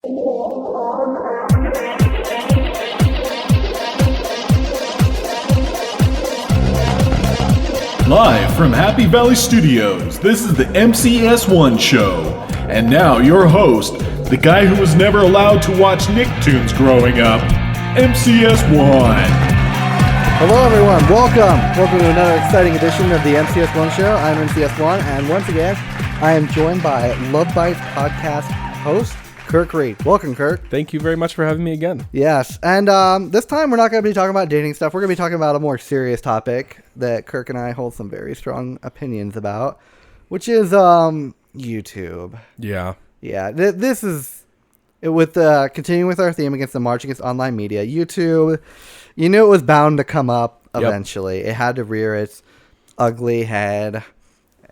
Live from Happy Valley Studios, this is the MCS1 Show. And now your host, the guy who was never allowed to watch Nicktoons growing up, MCS1. Hello everyone, welcome to another exciting edition of the MCS1 Show. I'm MCS1, and once again, I am joined by Love Bites podcast host, Kirk Reed. Welcome, Kirk. Thank you very much for having me again. Yes, and this time we're not going to be talking about dating stuff. We're going to be talking about a more serious topic that Kirk and I hold some very strong opinions about, which is YouTube. Yeah. Yeah, this is, with continuing with our theme against the March Against Online Media, YouTube, you knew it was bound to come up eventually. Yep. It had to rear its ugly head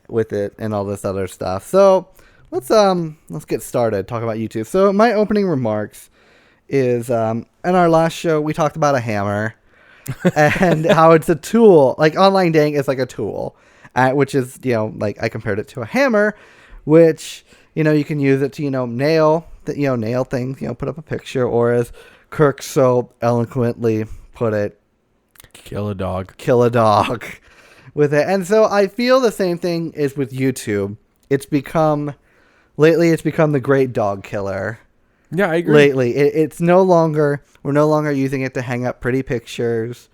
with it and all this other stuff. So let's get started, talk about YouTube. So my opening remarks is, in our last show, we talked about a hammer and how it's a tool, like online dating is like a tool, which is, like I compared it to a hammer, which, you can use it to, nail things, put up a picture, or as Kirk so eloquently put it, kill a dog with it. And so I feel the same thing is with YouTube. Lately it's become the great dog killer. Yeah, I agree. Lately, we're no longer using it to hang up pretty pictures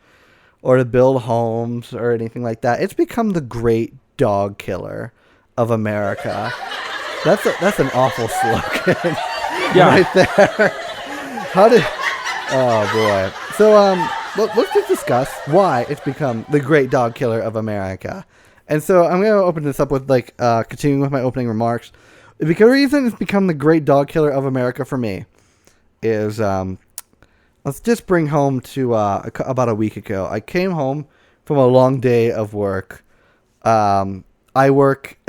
or to build homes or anything like that. It's become the great dog killer of America. That's an awful slogan. Yeah. Right there. Oh boy. So let's just discuss why it's become the great dog killer of America. And so I'm going to open this up with continuing with my opening remarks. The reason it's become the great dog killer of America for me is, let's just bring home to about a week ago. I came home from a long day of work. I work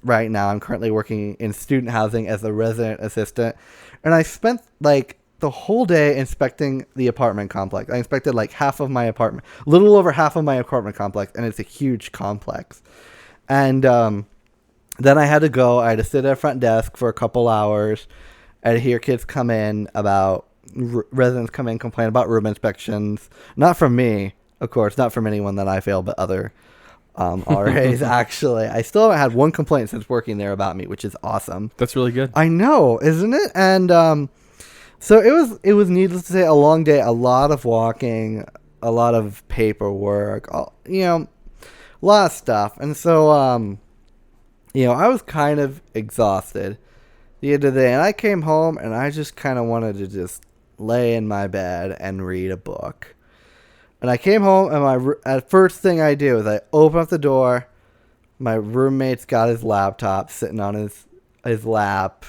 right now, I'm currently working in student housing as a resident assistant. And I spent the whole day inspecting the apartment complex. I inspected half of my apartment, a little over half of my apartment complex, and it's a huge complex. And then I had to sit at a front desk for a couple hours and hear kids come in residents come in, complain about room inspections. Not from me, of course, not from anyone that I failed, but other RAs, actually. I still haven't had one complaint since working there about me, which is awesome. That's really good. I know, isn't it? And so it was needless to say a long day, a lot of walking, a lot of paperwork, a lot of stuff. And so I was kind of exhausted the end of the day, and I came home and I just kind of wanted to just lay in my bed and read a book. And I came home, and first thing I do is I open up the door. My roommate's got his laptop sitting on his lap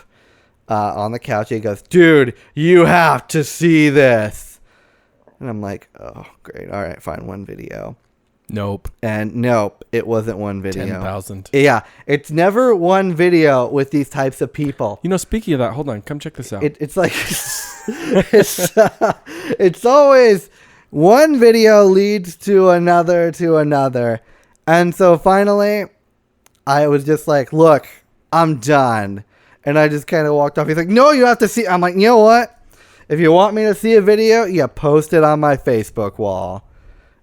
on the couch. He goes, "Dude, you have to see this." And I'm like, "Oh, great. All right, fine. One video." Nope. And nope, it wasn't one video. 10,000. Yeah, it's never one video with these types of people. Speaking of that, hold on, come check this out. It's like it's always one video leads to another. And so finally, I was just like, "Look, I'm done." And I just kind of walked off. He's like, "No, you have to see." I'm like, "You know what? If you want me to see a video, you post it on my Facebook wall."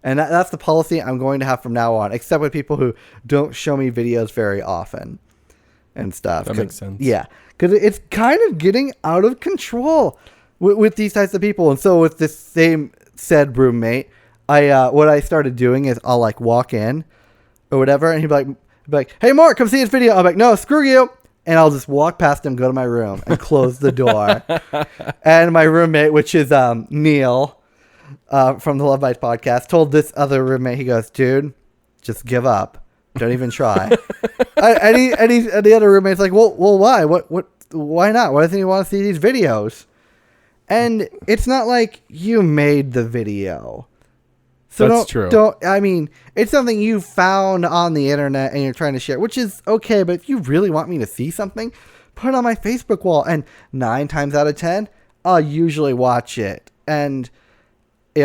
And that's the policy I'm going to have from now on, except with people who don't show me videos very often and stuff. That makes sense. Yeah, because it's kind of getting out of control with these types of people. And so with this same said roommate, what I started doing is I'll walk in or whatever, and he'd be like, "Hey, Mark, come see this video." I'm like, "No, screw you." And I'll just walk past him, go to my room, and close the door. And my roommate, which is Neil, from the Love Bites podcast, told this other roommate, he goes, "Dude, just give up. Don't even try." and the other roommate's like, well, why? Why not? Why doesn't he want to see these videos? And it's not like you made the video. So that's true. It's something you found on the internet and you're trying to share, which is okay. But if you really want me to see something, put it on my Facebook wall. And 9 times out of 10, I'll usually watch it. And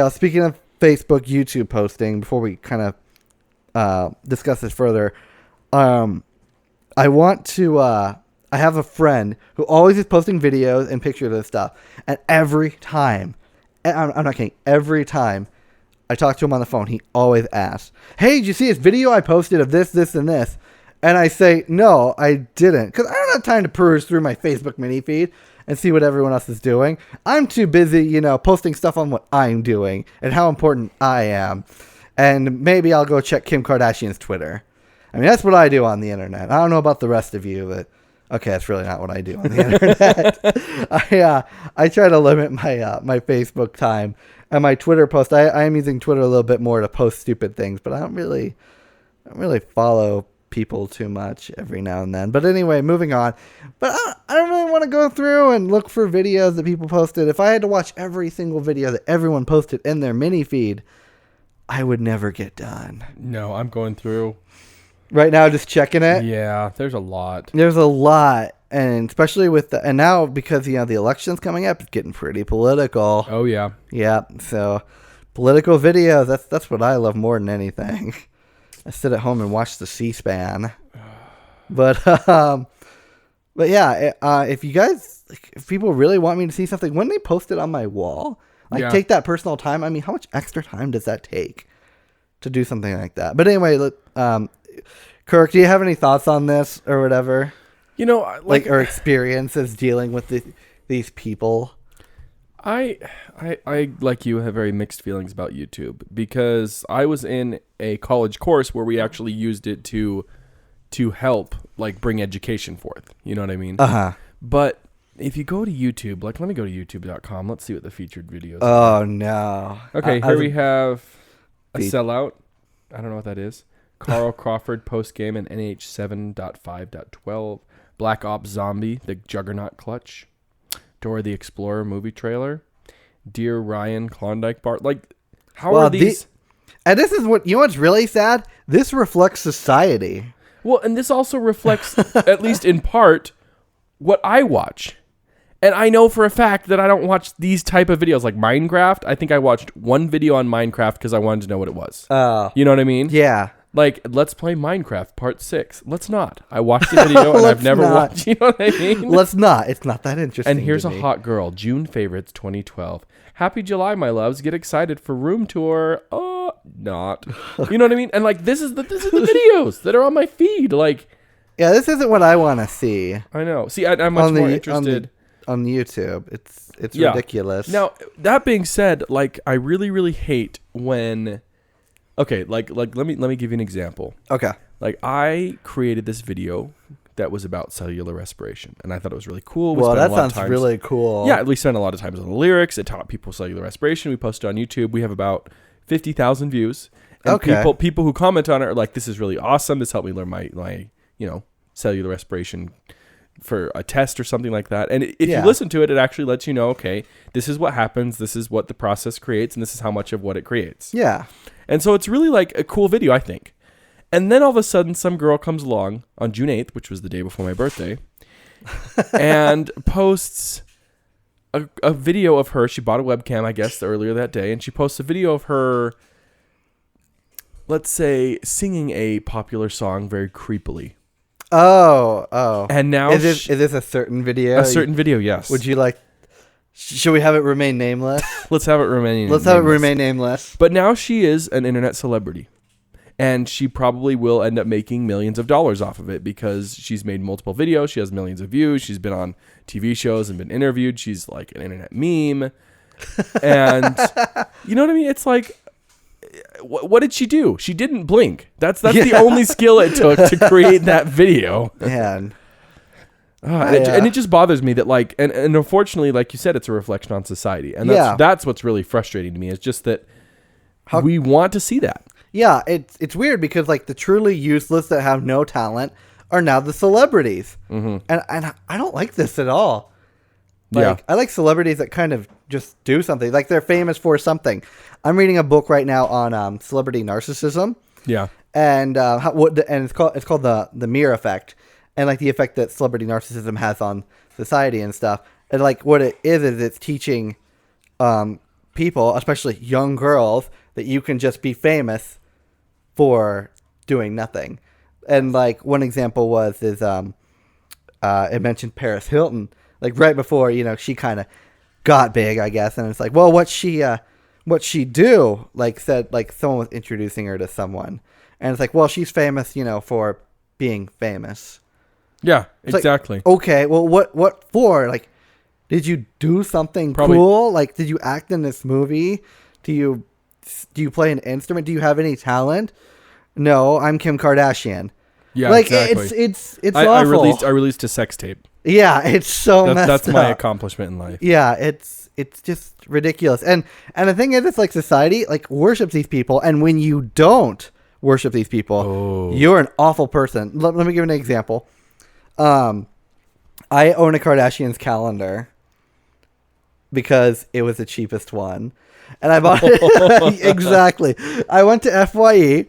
speaking of Facebook, YouTube posting, before we kind of discuss this further, I want to I have a friend who always is posting videos and pictures of stuff. And every time, and I'm not kidding, every time I talk to him on the phone, he always asks, hey, did you see this video I posted of this, this, and this? And I say, no, I didn't. Because I don't have time to peruse through my Facebook mini feed and see what everyone else is doing. I'm too busy, posting stuff on what I'm doing and how important I am. And maybe I'll go check Kim Kardashian's Twitter. I mean, that's what I do on the internet. I don't know about the rest of you, but okay, that's really not what I do on the internet. I try to limit my Facebook time and my Twitter post. I am using Twitter a little bit more to post stupid things, but I don't really follow people too much every now and then. But anyway, moving on. But I don't really want to go through and look for videos that people posted. If I had to watch every single video that everyone posted in their mini feed, I would never get done. No, I'm going through right now, just checking it. Yeah, there's a lot. There's a lot, and especially and now because the election's coming up, it's getting pretty political. Oh yeah, yeah. So political videos. That's what I love more than anything. I sit at home and watch the C-SPAN. But yeah, if you guys, if people really want me to see something, when they post it on my wall, take that personal time. I mean, how much extra time does that take to do something like that? But anyway, Kirk, do you have any thoughts on this or whatever? Or experiences dealing with these people? I like you have very mixed feelings about YouTube because I was in a college course where we actually used it to help bring education forth. You know what I mean? Uh-huh. But if you go to YouTube, let me go to youtube.com. Let's see what the featured videos are. Oh no. Okay, here we have a sellout. I don't know what that is. Carl Crawford post game and NH 7.5.12. Black Ops Zombie, the Juggernaut Clutch. Dora the Explorer movie trailer. Dear Ryan Klondike Bar. How are these? And this is what's really sad? This reflects society. Well, and this also reflects, at least in part, what I watch. And I know for a fact that I don't watch these type of videos like Minecraft. I think I watched one video on Minecraft because I wanted to know what it was. Oh. You know what I mean? Yeah. Let's play Minecraft Part 6. Let's not. I watched the video and I've never watched. You know what I mean? Let's not. It's not that interesting. And here's a hot girl. June favorites 2012. Happy July, my loves. Get excited for room tour. Oh, not. You know what I mean? And this is the videos that are on my feed. Yeah, this isn't what I want to see. I know. See, I'm much more interested on YouTube. It's ridiculous. Now, that being said, I really, really hate when. Okay, let me give you an example. Okay. I created this video that was about cellular respiration, and I thought it was really cool. Well, that sounds really cool. Yeah, we spent a lot of times on the lyrics. It taught people cellular respiration. We posted on YouTube. We have about 50,000 views. And okay. People who comment on it are like, "This is really awesome. This helped me learn my cellular respiration for a test or something like that." And if you listen to it, it actually lets you know, okay, this is what happens. This is what the process creates, and this is how much of what it creates. Yeah. And so it's really a cool video, I think. And then all of a sudden, some girl comes along on June 8th, which was the day before my birthday, and posts a video of her. She bought a webcam, I guess, earlier that day, and she posts a video of her, let's say, singing a popular song very creepily. Oh. And now is this a certain video? A certain video, yes. Would you like? Should we have it remain nameless? Let's have it remain nameless. But now she is an internet celebrity. And she probably will end up making millions of dollars off of it because she's made multiple videos. She has millions of views. She's been on TV shows and been interviewed. She's like an internet meme. And you know what I mean? It's what did she do? She didn't blink. That's the only skill it took to create that video. Man. And it just bothers me that and unfortunately, like you said, it's a reflection on society. And that's what's really frustrating to me is just that we want to see that. Yeah, it's weird because the truly useless that have no talent are now the celebrities. Mm-hmm. And I don't like this at all. I like celebrities that kind of just do something. They're famous for something. I'm reading a book right now on celebrity narcissism. Yeah. And it's called the mirror effect. And the effect that celebrity narcissism has on society and stuff. And what it is it's teaching people, especially young girls, that you can just be famous for doing nothing. And one example is it mentioned Paris Hilton, like right before, she kind of got big, I guess. And it's like, well, what she do, like said, like someone was introducing her to someone. And it's like, well, she's famous, for being famous. Yeah, it's exactly. Like, okay, well, what for? Like, did you do something cool? Like, did you act in this movie? Do you play an instrument? Do you have any talent? No, I'm Kim Kardashian. Yeah, like, exactly. It's awful. I released a sex tape. Yeah, it's so messed that's up. my accomplishment in life. Yeah, it's just ridiculous. And the thing is, it's like society like worships these people, and when you don't worship these people, you're an awful person. Let me give you an example. I own a Kardashians calendar because it was the cheapest one, and I bought it. Exactly. I went to FYE,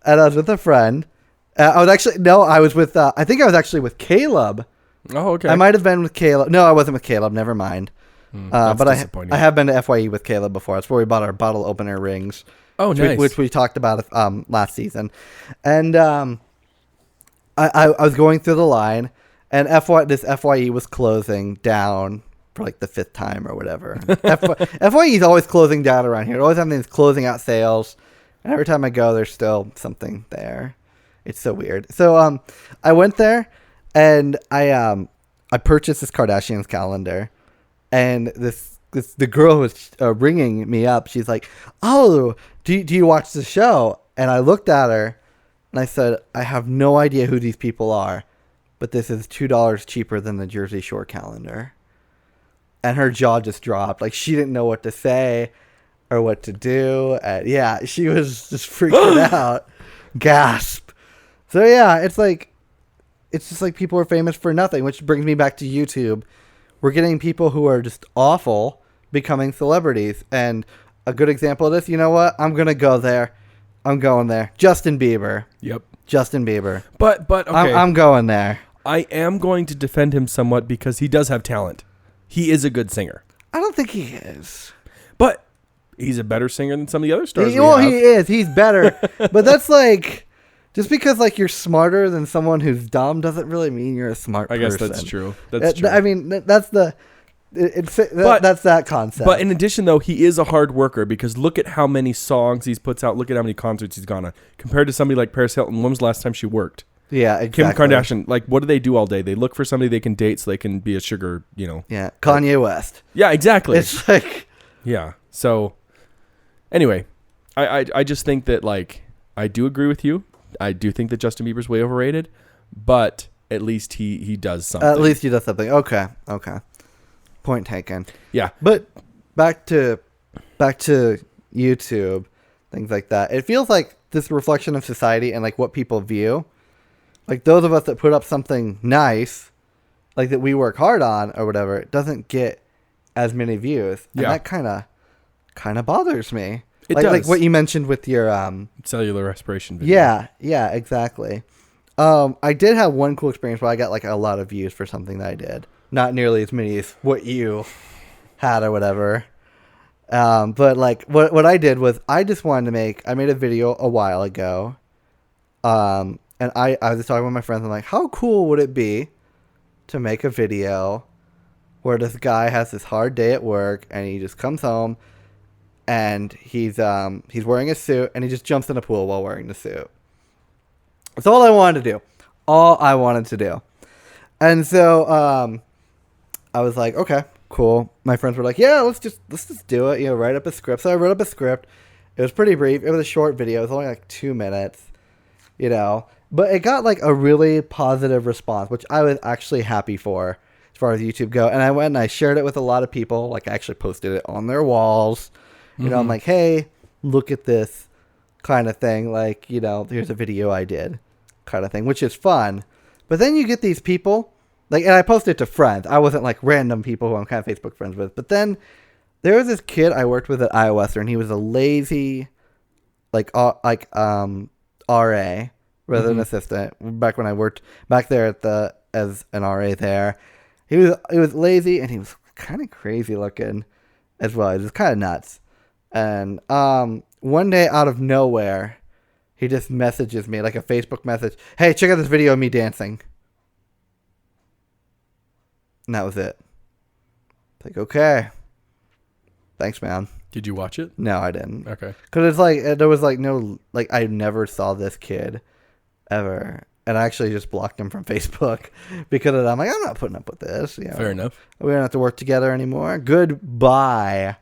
and I was with a friend. I was with. I think I was actually with Caleb. Oh, okay. I might have been with Caleb. No, I wasn't with Caleb. Never mind. But I have been to FYE with Caleb before. That's where we bought our bottle opener rings. Oh, nice. Which we talked about last season. And I was going through the line, and this FYE was closing down for like the 5th time or whatever. FYE is always closing down around here. It always having these closing out sales. And every time I go, there's still something there. It's so weird. So I went there, and I purchased this Kardashians calendar, and the girl who was ringing me up, she's like, "Oh, do you watch the show?" And I looked at her, and I said, "I have no idea who these people are, but this is $2 cheaper than the Jersey Shore calendar." And her jaw just dropped. Like, she didn't know what to say or what to do. And yeah, she was just freaking out. Gasp. So yeah, it's just like people are famous for nothing, which brings me back to YouTube. We're getting people who are just awful becoming celebrities. And a good example of this, you know what? I'm going to go there. I'm going there. Justin Bieber. Yep. Justin Bieber. But okay. I'm going there. I am going to defend him somewhat because he does have talent. He is a good singer. I don't think he is. But he's a better singer than some of the other stars. He is. He's better. But that's like, just because like you're smarter than someone who's dumb doesn't really mean you're a smart person. I guess that's true. That's true. I mean, that's that's that concept. But in addition, though, he is a hard worker because look at how many songs he puts out. Look at how many concerts he's gone on. Compared to somebody like Paris Hilton, when was the last time she worked? Yeah, exactly. Kim Kardashian, like, what do they do all day? They look for somebody they can date so they can be a sugar, Yeah, Kanye West. Yeah, exactly. It's like... Yeah, so, anyway, I just think that, like, I do agree with you. I do think that Justin Bieber's way overrated, but at least he does something. At least he does something. Okay. Point taken. Yeah. But back to YouTube, things like that. It feels like this reflection of society and, like, what people view. Like, those of us that put up something nice, like, that we work hard on or whatever, it doesn't get as many views. And that kind of bothers me. It does. Like what you mentioned with your... cellular respiration video. Yeah, exactly. I did have one cool experience where I got, like, a lot of views for something that I did. Not nearly as many as what you had or whatever. But, like, what I did was I just wanted to I made a video a while ago. And I was talking with my friends, and I'm like, how cool would it be to make a video where this guy has this hard day at work, and he just comes home, and he's wearing a suit, and he just jumps in a pool while wearing the suit. That's all I wanted to do. And so I was like, okay, cool. My friends were like, yeah, let's just do it. Write up a script. So I wrote up a script. It was pretty brief. It was a short video. It was only like 2 minutes. But it got like a really positive response, which I was actually happy for as far as YouTube go. And I went and I shared it with a lot of people. Like, I actually posted it on their walls. I'm like, hey, look at this kind of thing. Like, here's a video I did kind of thing, which is fun. But then you get these people, like, and I posted it to friends. I wasn't like random people who I'm kind of Facebook friends with. But then there was this kid I worked with at iWestern. And he was a lazy, RA rather than assistant. Back when I worked back there as an RA there, he was lazy, and he was kind of crazy looking as well. He was kind of nuts. And one day out of nowhere, he just messages me like a Facebook message. Hey, check out this video of me dancing. And that was it. It's like, okay. Thanks, man. Did you watch it? No, I didn't. Okay. Because it's like, there was like no, like, I never saw this kid ever. And I actually just blocked him from Facebook because of that. I'm like, I'm not putting up with this. You know, Fair enough. we don't have to work together anymore. Goodbye.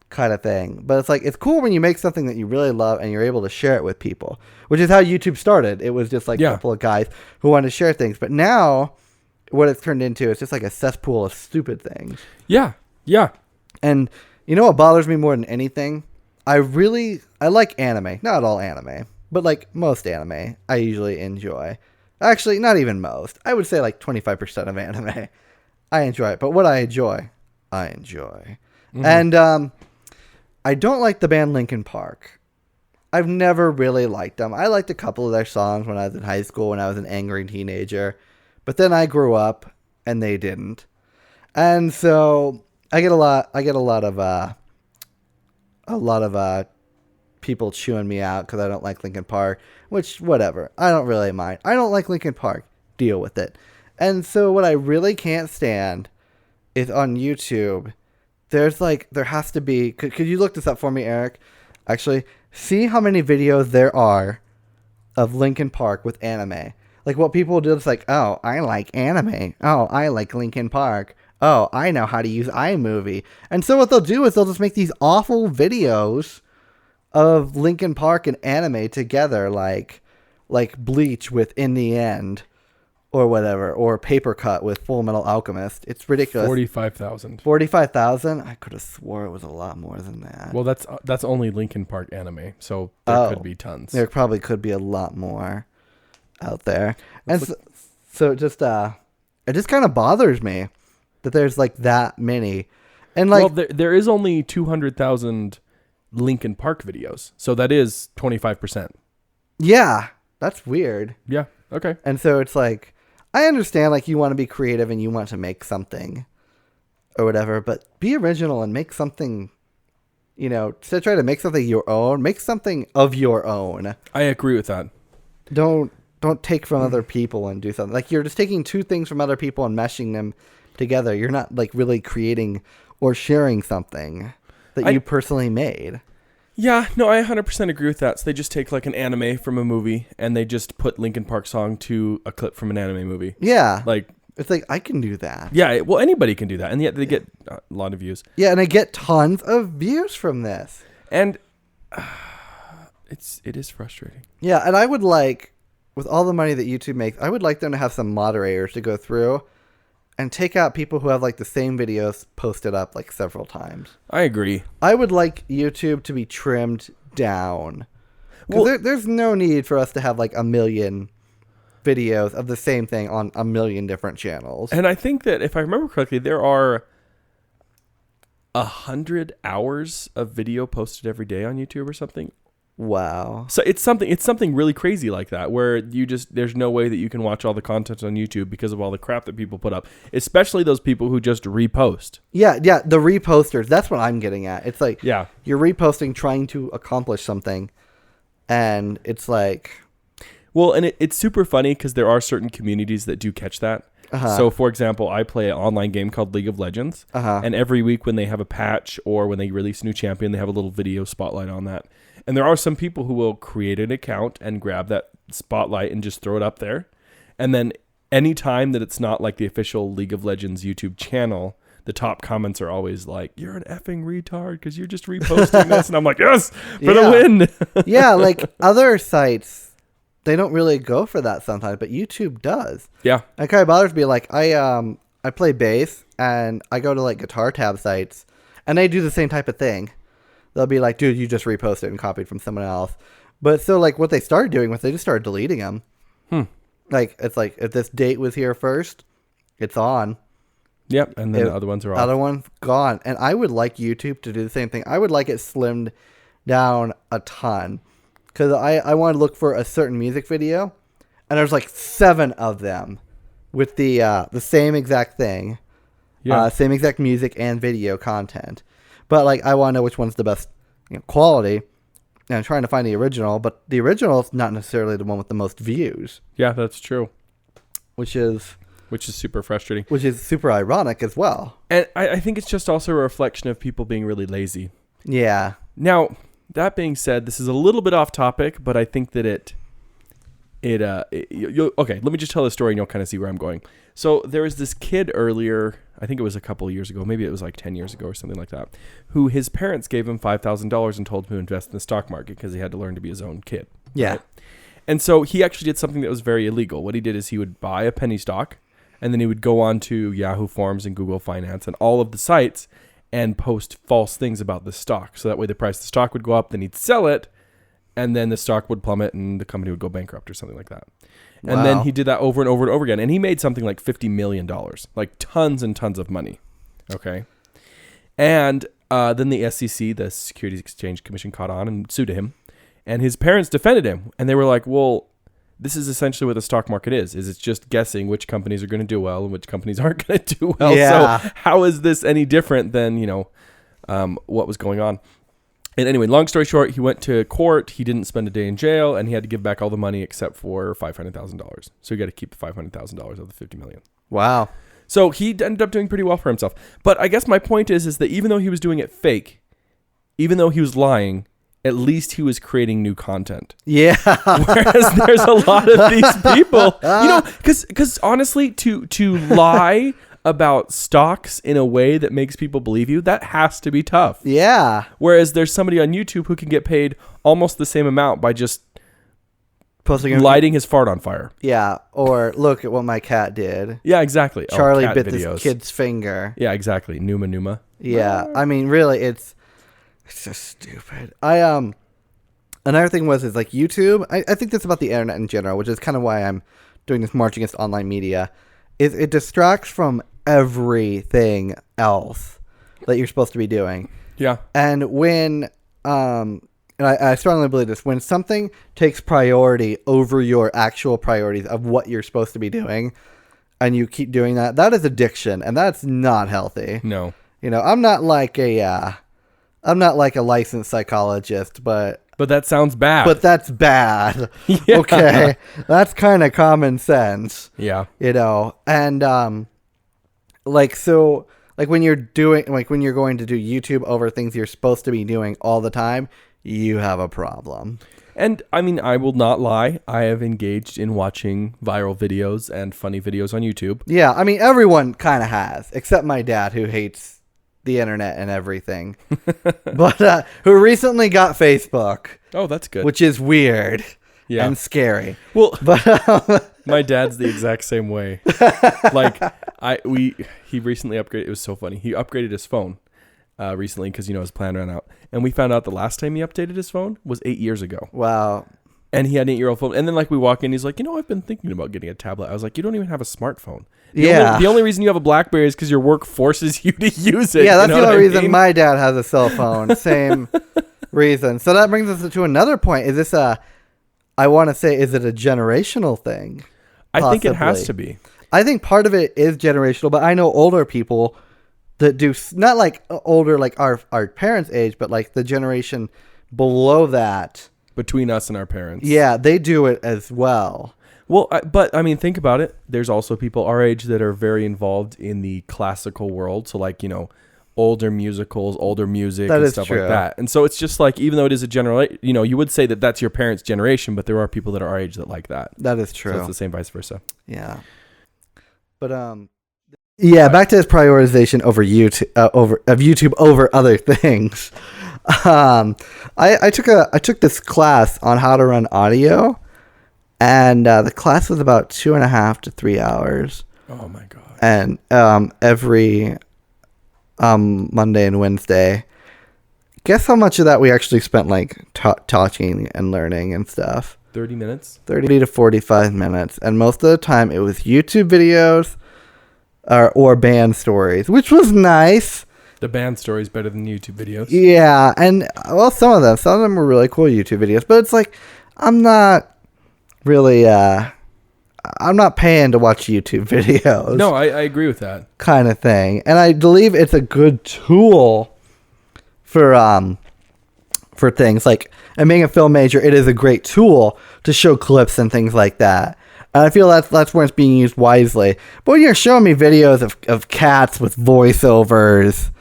Kind of thing. But it's like, it's cool when you make something that you really love and you're able to share it with people, which is how YouTube started. It was just like a couple of guys who wanted to share things. But now what it's turned into is just like a cesspool of stupid things. Yeah. Yeah. And you know what bothers me more than anything? I like anime. Not all anime, but like most anime I usually enjoy. Actually, not even most. I would say like 25% of anime I enjoy it. But what I enjoy. Mm-hmm. And I don't like the band Linkin Park. I've never really liked them. I liked a couple of their songs when I was in high school, when I was an angry teenager. But then I grew up and they didn't. And so I get a lot of people chewing me out because I don't like Linkin Park, which, whatever. I don't really mind. I don't like Linkin Park. Deal with it. And so what I really can't stand is on YouTube, there has to be, could you look this up for me, Eric? Actually, see how many videos there are of Linkin Park with anime. Like what people do is like, oh, I like anime. Oh, I like Linkin Park. Oh, I know how to use iMovie. And so what they'll do is they'll just make these awful videos of Linkin Park and anime together, like Bleach with In the End or whatever, or Paper Cut with Full Metal Alchemist. It's ridiculous. 45,000. 45,000? I could have swore it was a lot more than that. Well, that's only Linkin Park anime, so there could be tons. There probably could be a lot more out there. And so it just kind of bothers me that there's like that many. And like, well, there is only 200,000 Linkin Park videos, so that is 25%. Yeah, that's weird. Yeah. Okay. And so it's like, I understand like you want to be creative and you want to make something or whatever, but be original and make something, you know, to try to make something your own, make something of your own. I agree with that. Don't take from other people and do something. Like you're just taking two things from other people and meshing them together. You're not like really creating or sharing something that you personally made. Yeah, no, I 100% agree with that. So they just take like an anime from a movie and they just put Linkin Park song to a clip from an anime movie. Yeah. Like, it's like, I can do that. Yeah, well, anybody can do that. And yet they get a lot of views. Yeah, and I get tons of views from this. And it is frustrating. Yeah, and I would like, with all the money that YouTube makes, I would like them to have some moderators to go through and take out people who have like the same videos posted up like several times. I agree. I would like YouTube to be trimmed down. Well, there's no need for us to have like a million videos of the same thing on a million different channels. And I think that if I remember correctly, there are 100 hours of video posted every day on YouTube or something. Wow. So it's something really crazy like that, where there's no way that you can watch all the content on YouTube because of all the crap that people put up, especially those people who just repost. Yeah, the reposters. That's what I'm getting at. It's like, yeah, you're reposting trying to accomplish something, and it's like, well, and it's super funny because there are certain communities that do catch that. Uh-huh. So, for example, I play an online game called League of Legends, and every week when they have a patch or when they release a new champion, they have a little video spotlight on that. And there are some people who will create an account and grab that spotlight and just throw it up there. And then any time that it's not like the official League of Legends YouTube channel, the top comments are always like, "You're an effing retard because you're just reposting this." And I'm like, "Yes, for the win." Yeah, like other sites, they don't really go for that sometimes, but YouTube does. Yeah. It kind of bothers me. Like I play bass and I go to like guitar tab sites and they do the same type of thing. They'll be like, dude, you just reposted and copied from someone else. But so like what they started doing was they just started deleting them. Like it's like if this date was here first, it's on. Yep. And then the other ones are off. Other one's gone. And I would like YouTube to do the same thing. I would like it slimmed down a ton. Because I want to look for a certain music video. And there's like 7 of them with the same exact thing. Yeah. Same exact music and video content. But like I want to know which one's the best quality. And I'm trying to find the original. But the original is not necessarily the one with the most views. Yeah, that's true. Which is which is super frustrating. Which is super ironic as well. And I think it's just also a reflection of people being really lazy. Yeah. Now, that being said, this is a little bit off topic, but I think that okay, let me just tell the story and you'll kind of see where I'm going. So there was this kid earlier, I think it was a couple of years ago, maybe it was like 10 years ago or something like that, who his parents gave him $5,000 and told him to invest in the stock market because he had to learn to be his own kid. Yeah. Right? And so he actually did something that was very illegal. What he did is he would buy a penny stock and then he would go on to Yahoo Forms and Google Finance and all of the sites and post false things about the stock. So that way the price of the stock would go up, then he'd sell it, and then the stock would plummet and the company would go bankrupt or something like that. And then he did that over and over and over again. And he made something like $50 million, like tons and tons of money. Okay. And then the SEC, the Securities Exchange Commission, caught on and sued him. And his parents defended him. And they were like, well, this is essentially what the stock market is it's just guessing which companies are going to do well and which companies aren't going to do well. Yeah. So how is this any different than, what was going on? And anyway, long story short, he went to court. He didn't spend a day in jail, and he had to give back all the money except for $500,000. So he got to keep the $500,000 of the $50 million. Wow. So he ended up doing pretty well for himself. But I guess my point is that even though he was doing it fake, even though he was lying, at least he was creating new content. Yeah. Whereas there's a lot of these people, because honestly, to lie about stocks in a way that makes people believe you, that has to be tough. Yeah. Whereas there's somebody on YouTube who can get paid almost the same amount by just posting lighting his fart on fire. Yeah. Or look at what my cat did. Yeah, exactly. Charlie bit this kid's finger. Yeah, exactly. Numa. Yeah. I mean, really, it's just stupid. Another thing is like YouTube. I think that's about the internet in general, which is kind of why I'm doing this March Against Online Media. It distracts from everything else that you're supposed to be doing. Yeah. And when, and I strongly believe this, when something takes priority over your actual priorities of what you're supposed to be doing, and you keep doing that, that is addiction, and that's not healthy. No. I'm not like a licensed psychologist, but that sounds bad. But that's bad. Yeah. Okay. That's kind of common sense. Yeah. And when you're going to do YouTube over things you're supposed to be doing all the time, you have a problem. And I mean, I will not lie. I have engaged in watching viral videos and funny videos on YouTube. Yeah. I mean, everyone kind of has, except my dad, who hates the internet and everything, but who recently got Facebook. Oh, that's good. Which is weird. Yeah. And scary. Well, but my dad's the exact same way. He recently upgraded. It was so funny. He upgraded his phone recently because his plan ran out, and we found out the last time he updated his phone was 8 years ago. Wow. And he had an 8-year-old phone. And then we walk in, he's like, I've been thinking about getting a tablet. I was like, you don't even have a smartphone. The only reason you have a BlackBerry is because your work forces you to use it. Yeah, that's the only reason my dad has a cell phone. Same reason. So that brings us to another point. Is this is it a generational thing? I think it has to be. I think part of it is generational, but I know older people that do, not like older, like our parents' age, but like the generation below that. Between us and our parents. Yeah, they do it as well. Well, but I mean, think about it. There's also people our age that are very involved in the classical world. So older musicals, older music, and stuff like that. And so it's just even though it is a general, you would say that that's your parents' generation, but there are people that are our age that like that. That is true. So it's the same vice versa. Yeah. But back to his prioritization over YouTube over other things. I took this class on how to run audio, and the class was about 2.5 to 3 hours. Oh my god! And every Monday and Wednesday. Guess how much of that we actually spent talking and learning and stuff? 30 minutes? 30 to 45 minutes. And most of the time it was YouTube videos or band stories, which was nice. The band story is better than YouTube videos. Yeah, and some of them were really cool YouTube videos, but it's I'm not really I'm not paying to watch YouTube videos. No, I agree with that. Kind of thing. And I believe it's a good tool for things and being a film major, it is a great tool to show clips and things like that. And I feel that's where it's being used wisely. But when you're showing me videos of cats with voiceovers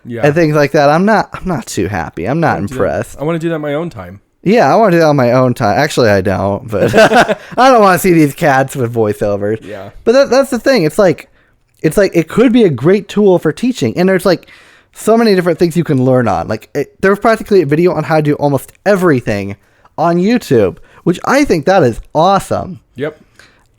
and things like that, I'm not too happy. I'm not impressed. I want to do that in my own time. Yeah, I want to do that on my own time. Actually, I don't, but I don't want to see these cats with voiceovers. Yeah. But that's the thing. It's like it could be a great tool for teaching, and there's like so many different things you can learn on. Like there's practically a video on how to do almost everything on YouTube, which I think that is awesome. Yep.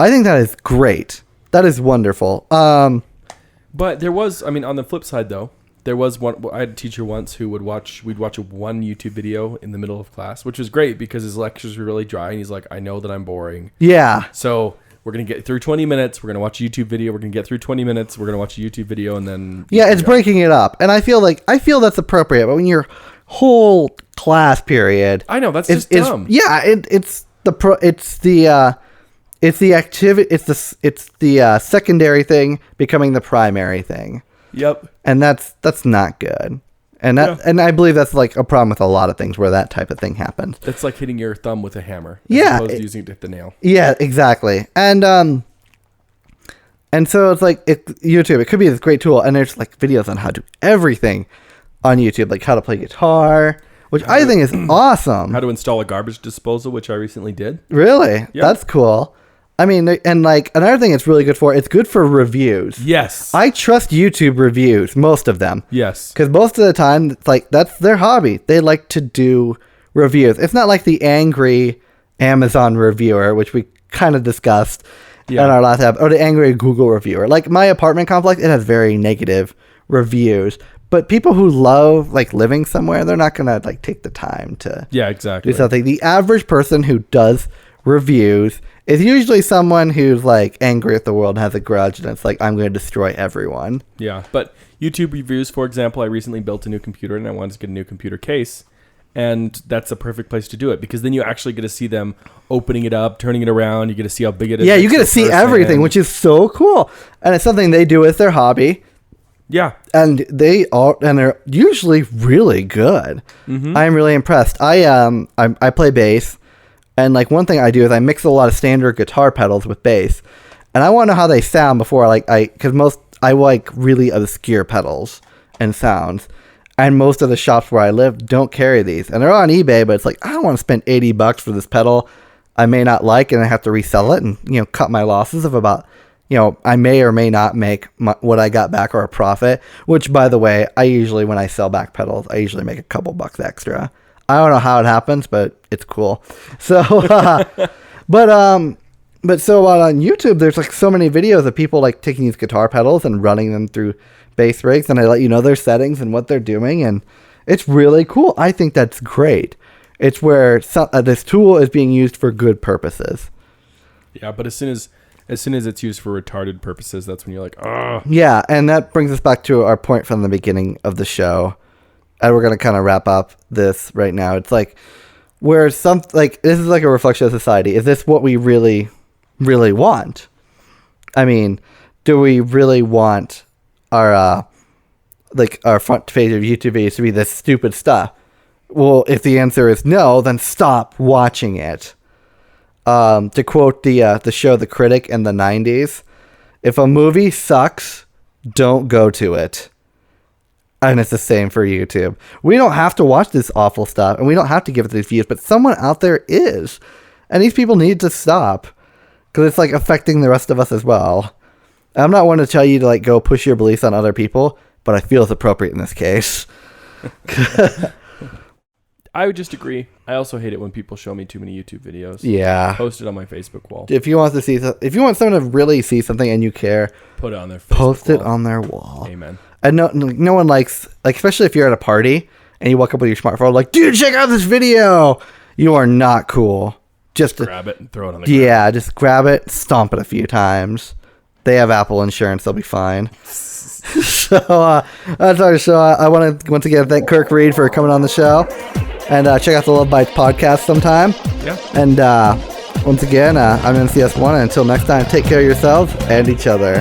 I think that is great. That is wonderful. But there was, I mean, on the flip side though, there was one. I had a teacher once who we'd watch one YouTube video in the middle of class, which was great because his lectures were really dry, and he's like, I know that I'm boring. Yeah. So we're going to get through 20 minutes. We're going to watch a YouTube video. We're going to get through 20 minutes. We're going to watch a YouTube video, and then... Yeah, it's breaking it up. And I feel that's appropriate, but when your whole class period... I know, that's just dumb. Yeah, it's the secondary thing becoming the primary thing. Yep. And that's not good. And and I believe that's like a problem with a lot of things where that type of thing happens. That's like hitting your thumb with a hammer. Yeah. As opposed to using it to hit the nail. Yeah, exactly. And so it's like YouTube, it could be this great tool, and there's like videos on how to do everything on YouTube, like how to play guitar, which I think is awesome. How to install a garbage disposal, which I recently did. Really? Yep. That's cool. I mean, and like another thing it's really good for, it's good for reviews. Yes. I trust YouTube reviews, most of them. Yes. Because most of the time, it's like that's their hobby. They like to do reviews. It's not like the angry Amazon reviewer, which we kind of discussed in our last episode, or the angry Google reviewer. Like my apartment complex, it has very negative reviews. But people who love like living somewhere, they're not gonna like take the time to exactly do something. The average person who does reviews is usually someone who's like angry at the world and has a grudge, and it's like, I'm going to destroy everyone. Yeah, but YouTube reviews, for example, I recently built a new computer and I wanted to get a new computer case, and that's a perfect place to do it because then you actually get to see them opening it up, turning it around. You get to see how big it is. Yeah, you get to see everything, which is so cool, and it's something they do as their hobby. Yeah, and they're usually really good. Mm-hmm. I'm really impressed. I play bass. And like one thing I do is I mix a lot of standard guitar pedals with bass, and I want to know how they sound before because I like really obscure pedals and sounds, and most of the shops where I live don't carry these, and they're on eBay, but it's like I don't want to spend $80 for this pedal I may not like, and I have to resell it and cut my losses of about I may or may not make what I got back or a profit. Which, by the way, I usually when I sell back pedals, I usually make a couple bucks extra. I don't know how it happens, but it's cool. So, but on YouTube, there's like so many videos of people like taking these guitar pedals and running them through bass rigs, and they let you know their settings and what they're doing, and it's really cool. I think that's great. It's where this tool is being used for good purposes. Yeah, but as soon as it's used for retarded purposes, that's when you're like, oh. Yeah, and that brings us back to our point from the beginning of the show. And we're going to kind of wrap up this right now. It's like, where this is like a reflection of society. Is this what we really, really want? I mean, do we really want our front page of YouTube videos to be this stupid stuff? Well, if the answer is no, then stop watching it. To quote the show The Critic in the 90s, if a movie sucks, don't go to it. And it's the same for YouTube. We don't have to watch this awful stuff, and we don't have to give it these views, but someone out there is. And these people need to stop, because it's like affecting the rest of us as well. And I'm not one to tell you to like go push your beliefs on other people, but I feel it's appropriate in this case. I would just agree. I also hate it when people show me too many YouTube videos. Yeah. Post it on my Facebook wall. If you want someone to really see something and you care, put it on their Facebook post wall. it on their wall. Amen. And no one likes, like, especially if you're at a party and you walk up with your smartphone, like, dude, check out this video. You are not cool. Just grab it and throw it on the ground. Yeah, just grab it, stomp it a few times. They have Apple insurance. They'll be fine. So that's our show. I want to once again thank Kirk Reed for coming on the show. And check out the Love Bites podcast sometime. Yeah. And once again, I'm MCS1. And until next time, take care of yourselves and each other.